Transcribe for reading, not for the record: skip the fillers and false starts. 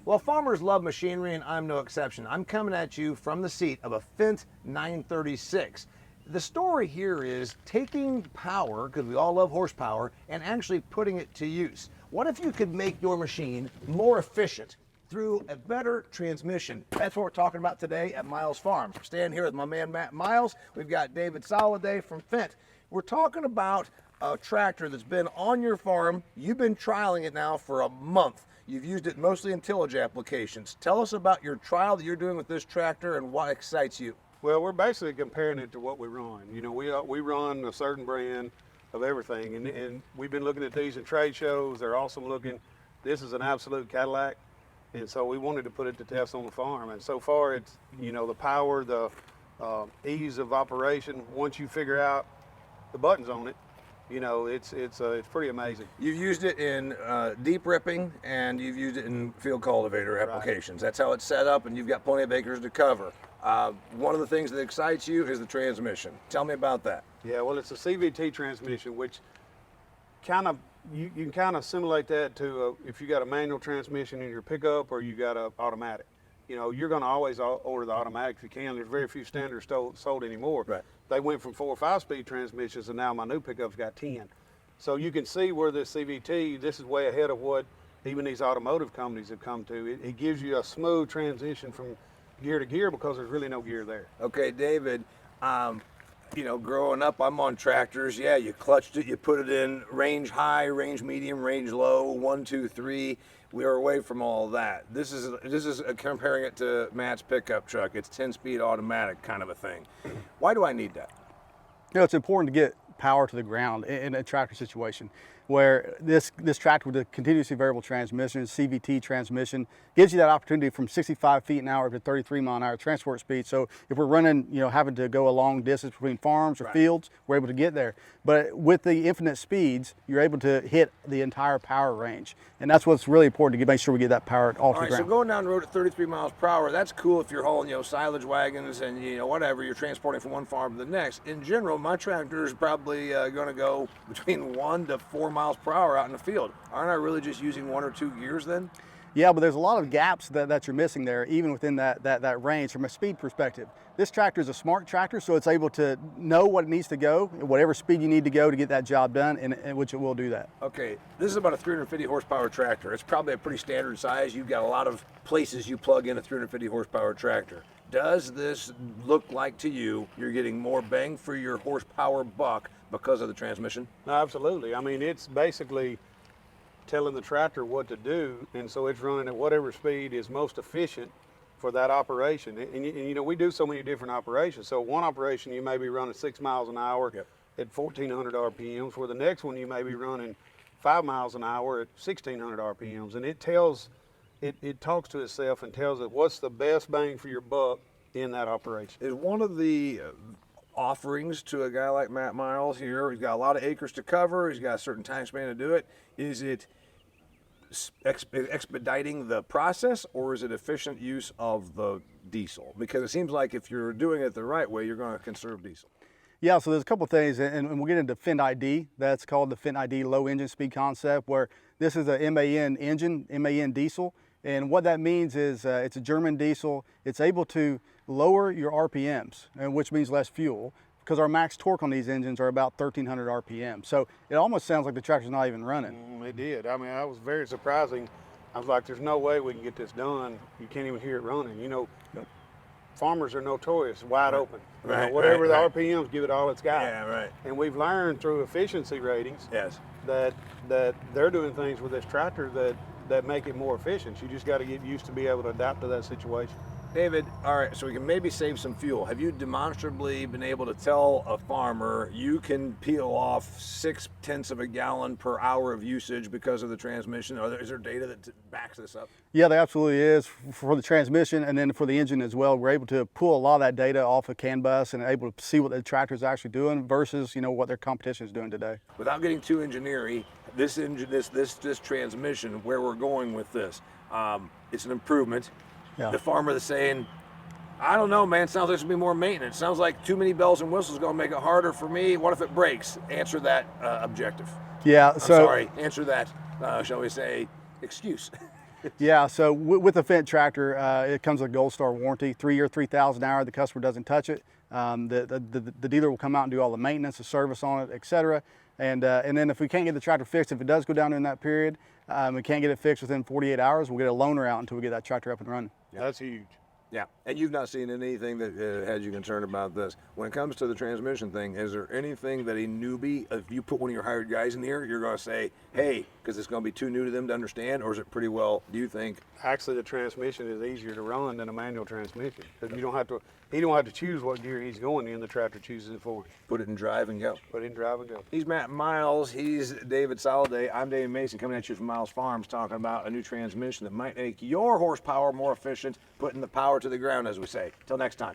Well, farmers love machinery, and I'm no exception. I'm coming at you from the seat of a Fendt 936. The story here is taking power, because we all love horsepower, and actually putting it to use. What if you could make your machine more efficient through a better transmission? That's what we're talking about today at Miles Farms. We're standing here with my man Matt Miles. We've got David Soliday from Fendt. We're talking about a tractor that's been on your farm. You've been trialing it now for a month. You've used it mostly in tillage applications. Tell us about your trial that you're doing with this tractor and what excites you. Well, we're basically comparing it to what we run. You know, we run a certain brand of everything, and we've been looking at these in trade shows. They're awesome looking. This is an absolute Cadillac, and so we wanted to put it to test on the farm. And so far, it's, you know, the power, the ease of operation. Once you figure out the buttons on it, you know, it's pretty amazing. You've used it in deep ripping, and you've used it in field cultivator applications. Right. That's how it's set up, and you've got plenty of acres to cover. One of the things that excites you is the transmission. Tell me about that. Yeah, well, it's a CVT transmission, which kind of, you can kind of simulate that to if you got a manual transmission in your pickup or you got an automatic. You know, you're going to always order the automatic if you can. There's very few standards sold anymore. Right. They went from 4 or 5-speed transmissions, and now my new pickup's got 10. So you can see where this CVT, this is way ahead of what even these automotive companies have come to. It gives you a smooth transition from gear to gear because there's really no gear there. Okay, David, you know, growing up, I'm on tractors. Yeah, you clutched it, you put it in range high, range medium, range low, 1, 2, 3. We are away from all that. This is comparing it to Matt's pickup truck. It's 10-speed automatic kind of a thing. Why do I need that? You know, it's important to get power to the ground in a tractor situation where this tractor with a continuously variable transmission, CVT transmission, gives you that opportunity from 65 feet an hour to 33 mile an hour transport speed. So if we're running, you know, having to go a long distance between farms or fields, we're able to get there. But with the infinite speeds, you're able to hit the entire power range. And that's what's really important to make sure we get that power all to the ground. So going down the road at 33 miles per hour, that's cool if you're hauling, you know, silage wagons and, you know, whatever, you're transporting from one farm to the next. In general, my tractor is probably going to go between 1 to 4 miles per hour out in the field. Aren't I really just using 1 or 2 gears then? Yeah, but there's a lot of gaps that you're missing there, even within that range from a speed perspective. This tractor is a smart tractor, so it's able to know what it needs to go, whatever speed you need to go to get that job done, and which it will do that. Okay, this is about a 350 horsepower tractor. It's probably a pretty standard size. You've got a lot of places you plug in a 350 horsepower tractor. Does this look like to you you're getting more bang for your horsepower buck because of the transmission? No, absolutely. I mean, it's basically telling the tractor what to do, and so it's running at whatever speed is most efficient for that operation. And you know, we do so many different operations. So one operation you may be running 6 miles an hour at 1,400 RPMs, for the next one you may be running 5 miles an hour at 1,600 RPMs. And it talks to itself and tells it what's the best bang for your buck in that operation. Is one of the offerings to a guy like Matt Miles here, he's got a lot of acres to cover, he's got a certain time span to do it, is it expediting the process, or is it efficient use of the diesel? Because it seems like if you're doing it the right way, you're going to conserve diesel. Yeah, so there's a couple things, and we'll get into Fendt ID. That's called the Fendt ID low engine speed concept, where this is a MAN engine, MAN diesel. And what that means is it's a German diesel. It's able to lower your RPMs, which means less fuel, because our max torque on these engines are about 1,300 RPM. So it almost sounds like the tractor's not even running. It did. I mean, I was very surprising. I was like, there's no way we can get this done. You can't even hear it running. You know, farmers are notorious, wide open. Right, you know, whatever the RPMs, give it all it's got. Yeah, right. And we've learned through efficiency ratings that they're doing things with this tractor that make it more efficient. You just got to get used to be able to adapt to that situation. David, all right, so we can maybe save some fuel. Have you demonstrably been able to tell a farmer you can peel off 0.6 of a gallon per hour of usage because of the transmission? Is there data that backs this up? Yeah, there absolutely is for the transmission, and then for the engine as well. We're able to pull a lot of that data off of CAN bus and able to see what the tractor is actually doing versus, you know, what their competition is doing today. Without getting too engineering, this engine, this transmission, where we're going with this, it's an improvement. Yeah. The farmer that's saying, I don't know, man, sounds like there's gonna be more maintenance. Sounds like too many bells and whistles is gonna make it harder for me. What if it breaks? Answer that objective. Yeah, Answer that, shall we say, excuse. Yeah, so with the Fendt tractor, it comes with a Gold Star warranty, 3-year, 3,000 hour. The customer doesn't touch it. The dealer will come out and do all the maintenance, the service on it, etc. And then if we can't get the tractor fixed, if it does go down in that period, we can't get it fixed within 48 hours, we'll get a loaner out until we get that tractor up and running. That's huge. Yeah, and you've not seen anything that had you concerned about this. When it comes to the transmission thing, is there anything that a newbie, if you put one of your hired guys in here, you're going to say, hey, because it's going to be too new to them to understand, or is it pretty well, do you think? Actually, the transmission is easier to run than a manual transmission because he don't have to choose what gear he's going in. The tractor chooses it for him. Put it in drive and go. Put it in drive and go. He's Matt Miles. He's David Soliday. I'm Dave Mason coming at you from Miles Farms talking about a new transmission that might make your horsepower more efficient, putting the power to the ground, as we say. Till next time.